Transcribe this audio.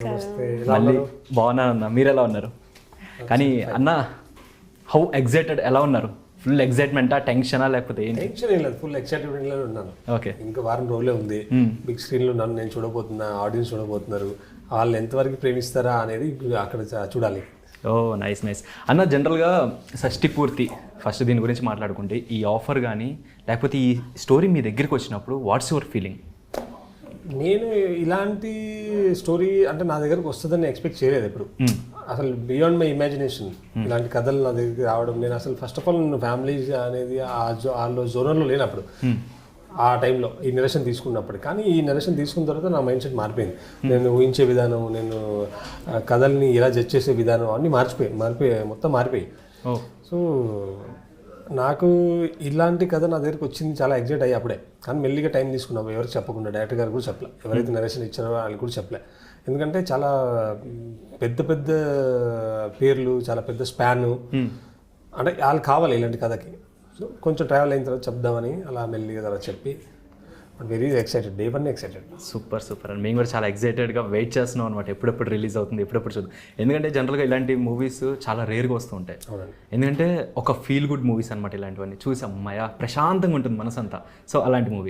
నమస్తే, ఎలా మళ్ళీ ఉన్నారు? బాగున్నాను అన్న, మీరు ఎలా ఉన్నారు? కానీ అన్న హౌ ఎగ్జైటెడ్ ఎలా ఉన్నారు? ఫుల్ ఎగ్జైట్మెంటా, టెన్షనా, లేకపోతే ఏంటి? టెన్షన్ ఏం లేదు, ఫుల్ ఎక్సైటెడ్మెంట్ లో ఉన్నాను. ఓకే. ఇంకా వారం రోజులే ఉంది. బిగ్ స్క్రీన్ లో నన్ను నేను చూడబోతున్నా, ఆడియన్స్ చూడబోతున్నారు. వాళ్ళు ఎంతవరకు ప్రేమిస్తారా అనేది అక్కడ చూడాలి. ఓ నైస్ నైస్ అన్న. జనరల్గా షష్టి పూర్తి ఫస్ట్ దీని గురించి మాట్లాడుకుంటే, ఈ ఆఫర్ కానీ లేకపోతే ఈ స్టోరీ మీ దగ్గరికి వచ్చినప్పుడు వాట్స్ యువర్ ఫీలింగ్? నేను ఇలాంటి స్టోరీ అంటే నా దగ్గరకు వస్తుందని ఎక్స్పెక్ట్ చేయలేదు ఎప్పుడు. అసలు బియాండ్ మై ఇమాజినేషన్ ఇలాంటి కథలు నా దగ్గరికి రావడం. నేను అసలు ఫస్ట్ ఆఫ్ ఆల్ నేను ఫ్యామిలీ అనేది ఆ జోనర్లో లేనప్పుడు, ఆ టైంలో ఈ నెరేషన్ తీసుకున్నప్పుడు. కానీ ఈ నెరేషన్ తీసుకున్న తర్వాత నా మైండ్ సెట్ మారిపోయింది. నేను ఊహించే విధానం, నేను కథల్ని ఎలా జడ్జ్ చేసే విధానం అన్నీ మొత్తం మారిపోయి. సో నాకు ఇలాంటి కథ నా దగ్గరికి వచ్చింది, చాలా ఎగ్జైట్ అయ్యి అప్పుడే. కానీ మెల్లిగా టైం తీసుకున్నాము, ఎవరికి చెప్పకుండా, డైరెక్టర్ గారు కూడా చెప్పలే, ఎవరైతే నరేషన్ ఇచ్చారో వాళ్ళు కూడా చెప్పలే. ఎందుకంటే చాలా పెద్ద పెద్ద పేర్లు, చాలా పెద్ద స్పాను, అంటే వాళ్ళు కావాలి ఇలాంటి కథకి. సో కొంచెం ట్రావెల్ అయిన తర్వాత చెప్దామని అలా మెల్లిగా తర్వాత చెప్పి very excited, day one excited. Super super and మేము కూడా చాలా ఎక్సైటెడ్గా వెయిట్ చేస్తున్నాం అనమాట, ఎప్పుడెప్పుడు రిలీజ్ అవుతుంది, ఎప్పుడెప్పుడు చూద్దాం. ఎందుకంటే జనరల్గా ఇలాంటి మూవీస్ చాలా రేర్గా వస్తూ ఉంటాయి. ఎందుకంటే ఒక ఫీల్ గుడ్ మూవీస్ అనమాట ఇలాంటివన్నీ చూసి అమ్మాయ ప్రశాంతంగా ఉంటుంది మనసంతా. సో అలాంటి మూవీ